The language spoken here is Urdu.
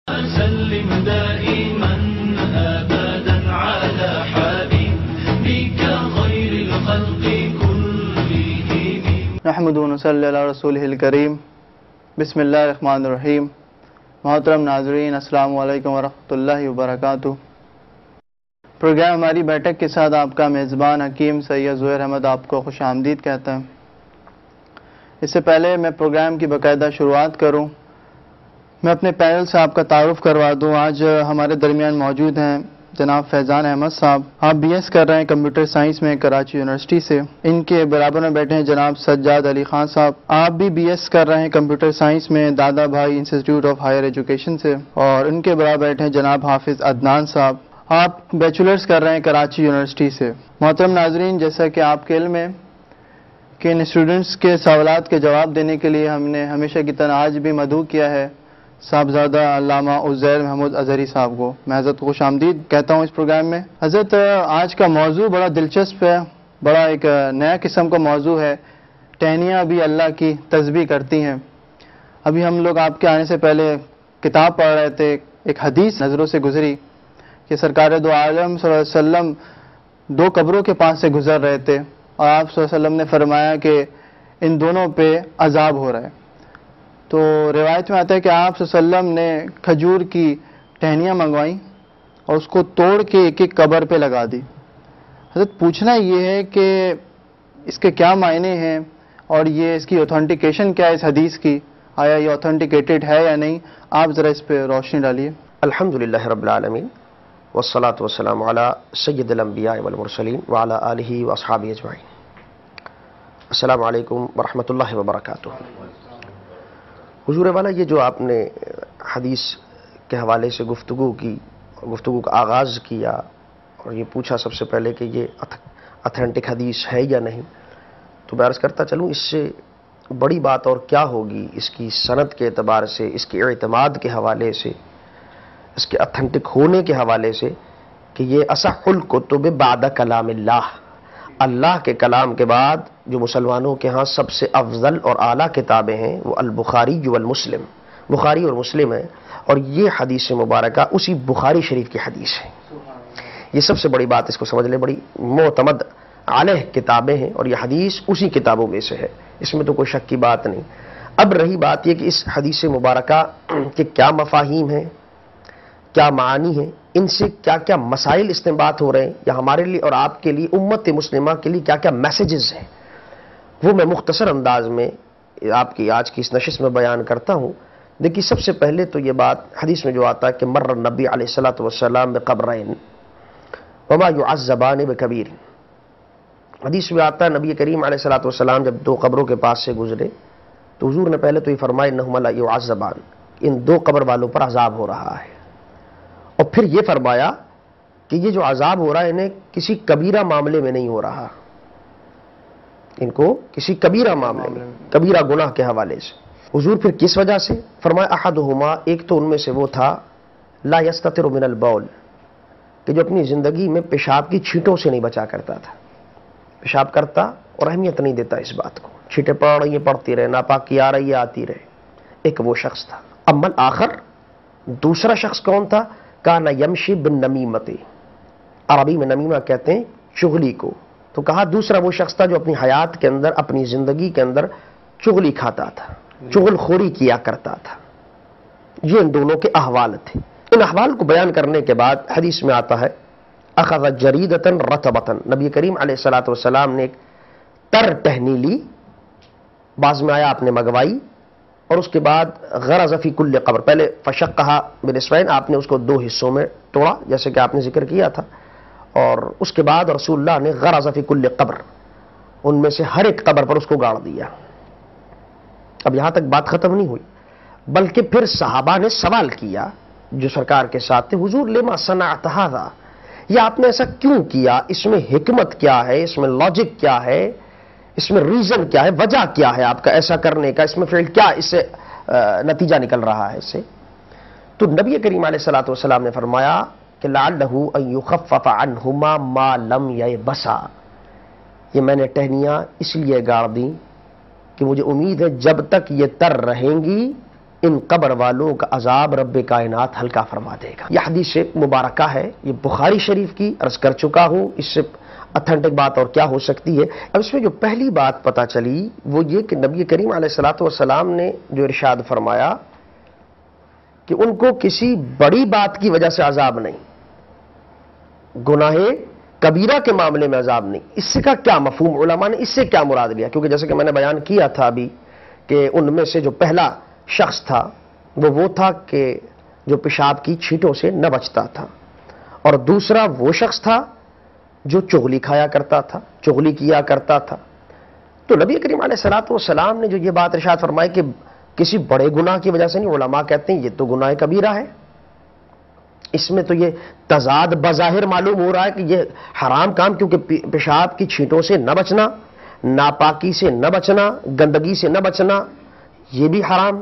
سلم دائما أبدا على حبيبك خير الخلق كلهم. نحمد ونصلي على رسوله الكريم. بسم اللہ الرحمن الرحیم. محترم ناظرین، السلام علیکم ورحمۃ اللہ وبرکاتہ. پروگرام ہماری بیٹھک کے ساتھ آپ کا میزبان حکیم سید زہیر احمد آپ کو خوش آمدید کہتا ہے. اس سے پہلے میں پروگرام کی باقاعدہ شروعات کروں، میں اپنے پینل سے آپ کا تعارف کروا دوں. آج ہمارے درمیان موجود ہیں جناب فیضان احمد صاحب. آپ بی ایس کر رہے ہیں کمپیوٹر سائنس میں کراچی یونیورسٹی سے. ان کے برابر میں بیٹھے ہیں جناب سجاد علی خان صاحب. آپ بھی بی ایس کر رہے ہیں کمپیوٹر سائنس میں دادا بھائی انسٹیٹیوٹ آف ہائر ایجوکیشن سے. اور ان کے برابر بیٹھے ہیں جناب حافظ عدنان صاحب. آپ بیچلرز کر رہے ہیں کراچی یونیورسٹی سے. محترم ناظرین، جیسا کہ آپ کے علم ہے کہ ان اسٹوڈنٹس کے سوالات کے جواب دینے کے لیے ہم نے ہمیشہ کی طرح آج بھی مدعو کیا ہے صاحبزادہ علامہ عزیر محمود اظہری صاحب کو. میں حضرت خوش آمدید کہتا ہوں اس پروگرام میں. حضرت، آج کا موضوع بڑا دلچسپ ہے، بڑا ایک نیا قسم کا موضوع ہے. ٹہنیاں بھی اللہ کی تسبیح کرتی ہیں. ابھی ہم لوگ آپ کے آنے سے پہلے کتاب پڑھ رہے تھے، ایک حدیث نظروں سے گزری کہ سرکار دو عالم صلی اللہ علیہ وسلم دو قبروں کے پاس سے گزر رہے تھے اور آپ صلی اللہ علیہ وسلم نے فرمایا کہ ان دونوں پہ عذاب ہو رہا ہے. تو روایت میں آتا ہے کہ آپ صلی اللہ علیہ وسلم نے کھجور کی ٹہنیاں منگوائیں اور اس کو توڑ کے ایک ایک قبر پہ لگا دی. حضرت، پوچھنا یہ ہے کہ اس کے کیا معنی ہیں اور یہ اس کی اوتھینٹیکیشن کیا ہے اس حدیث کی؟ آیا یہ اوتھینٹیکیٹڈ ہے یا نہیں؟ آپ ذرا اس پہ روشنی ڈالیے. الحمدللہ رب العالمین والصلاة والسلام علی سید الانبیاء والمرسلین وعلی آلہ واصحابہ اجمعین. السلام علیکم ورحمۃ اللہ وبرکاتہ. حضور والا، یہ جو آپ نے حدیث کے حوالے سے گفتگو کا آغاز کیا اور یہ پوچھا سب سے پہلے کہ یہ اتھینٹک حدیث ہے یا نہیں، تو میں عرض کرتا چلوں اس سے بڑی بات اور کیا ہوگی اس کی سند کے اعتبار سے، اس کے اعتماد کے حوالے سے، اس کے اتھینٹک ہونے کے حوالے سے، کہ یہ اصح الکتب بعد کلام اللہ کے کلام کے بعد جو مسلمانوں کے ہاں سب سے افضل اور اعلیٰ کتابیں ہیں وہ البخاری والمسلم، بخاری اور مسلم ہے. اور یہ حدیث مبارکہ اسی بخاری شریف کی حدیث ہے. یہ سب سے بڑی بات، اس کو سمجھ لیں، بڑی معتمد علیہ کتابیں ہیں اور یہ حدیث اسی کتابوں میں سے ہے، اس میں تو کوئی شک کی بات نہیں. اب رہی بات یہ کہ اس حدیث مبارکہ کے کیا مفاہیم ہیں، کیا معانی ہیں، ان سے کیا کیا مسائل استنباط ہو رہے ہیں، یا ہمارے لیے اور آپ کے لیے امت مسلمہ کے لیے کیا کیا میسیجز ہیں، وہ میں مختصر انداز میں آپ کی آج کی اس نشست میں بیان کرتا ہوں. دیکھیے، سب سے پہلے تو یہ بات حدیث میں جو آتا ہے کہ مر النبی علیہ الصلوۃ والسلام بقبرین وما يعذبان بکبیر. حدیث میں آتا ہے نبی کریم علیہ الصلوۃ والسلام جب دو قبروں کے پاس سے گزرے تو حضور نے پہلے تو یہ فرمایا انہما لا يعذبان، ان دو قبر والوں پر عذاب ہو رہا ہے. اور پھر یہ فرمایا کہ یہ جو عذاب ہو رہا ہے انہیں کسی کبیرہ معاملے میں نہیں ہو رہا، ان کو کسی کبیرہ معاملے میں، کبیرہ گناہ کے حوالے سے. حضور پھر کس وجہ سے فرمایا احدہما، ایک تو ان میں سے وہ تھا لا یستتر من البول، کہ جو اپنی زندگی میں پیشاب کی چھینٹوں سے نہیں بچا کرتا تھا، پیشاب کرتا اور اہمیت نہیں دیتا اس بات کو، چھینٹیں پڑ رہی ہیں پڑتی رہے، ناپاکی آ رہی ہے آتی رہے. ایک وہ شخص تھا. اما آخر، دوسرا شخص کون تھا؟ کان یمشی بالنمیمۃ، عربی میں نمیمہ کہتے ہیں چغلی کو. تو کہا دوسرا وہ شخص تھا جو اپنی حیات کے اندر، اپنی زندگی کے اندر چغلی کھاتا تھا، چغل خوری کیا کرتا تھا. یہ ان دونوں کے احوال تھے. ان احوال کو بیان کرنے کے بعد حدیث میں آتا ہے اخذ جریدۃ رطبۃ، نبی کریم علیہ الصلوۃ والسلام نے ایک تر ٹہنی لی، بعض میں آیا آپ نے منگوائی، اور اس کے بعد غرض فی کل قبر، پہلے فشقھا بنصفین، آپ نے اس کو دو حصوں میں توڑا جیسے کہ آپ نے ذکر کیا تھا، اور اس کے بعد رسول اللہ نے غرض فی کل قبر، ان میں سے ہر ایک قبر پر اس کو گاڑ دیا. اب یہاں تک بات ختم نہیں ہوئی، بلکہ پھر صحابہ نے سوال کیا جو سرکار کے ساتھ تھے، حضور لما صنعت ھذا، یہ آپ نے ایسا کیوں کیا، اس میں حکمت کیا ہے، اس میں لاجک کیا ہے، اس میں ریزن کیا ہے، وجہ کیا ہے آپ کا ایسا کرنے کا، اس میں فعل کیا، اس سے نتیجہ نکل رہا ہے اس سے. تو نبی کریم علیہ الصلوۃ والسلام نے فرمایا کہ لعلہ ان یخفف عنہما ما لم یبسا، یہ میں نے ٹہنیاں اس لیے گاڑ دیں کہ مجھے امید ہے جب تک یہ تر رہیں گی ان قبر والوں کا عذاب رب کائنات ہلکا فرما دے گا. یہ حدیث مبارکہ ہے، یہ بخاری شریف کی عرض کر چکا ہوں. اس سے اتھینٹک بات اور کیا ہو سکتی ہے. اب اس میں جو پہلی بات پتہ چلی وہ یہ کہ نبی کریم علیہ الصلوۃ والسلام نے جو ارشاد فرمایا کہ ان کو کسی بڑی بات کی وجہ سے عذاب نہیں، گناہ کبیرہ کے معاملے میں عذاب نہیں. اس سے کا کیا مفہوم، علماء نے اس سے کیا مراد لیا؟ کیونکہ جیسے کہ میں نے بیان کیا تھا ابھی کہ ان میں سے جو پہلا شخص تھا وہ تھا کہ جو پیشاب کی چھینٹوں سے نہ بچتا تھا، اور دوسرا وہ شخص تھا جو چغلی کھایا کرتا تھا، چغلی کیا کرتا تھا. تو نبی کریم علیہ الصلوۃ والسلام نے جو یہ بات ارشاد فرمائی کہ کسی بڑے گناہ کی وجہ سے نہیں، علماء کہتے ہیں یہ تو گناہ کبیرہ ہے. اس میں تو یہ تضاد بظاہر معلوم ہو رہا ہے کہ یہ حرام کام، کیونکہ پیشاب کی چھینٹوں سے نہ بچنا، ناپاکی سے نہ بچنا، گندگی سے نہ بچنا، یہ بھی حرام.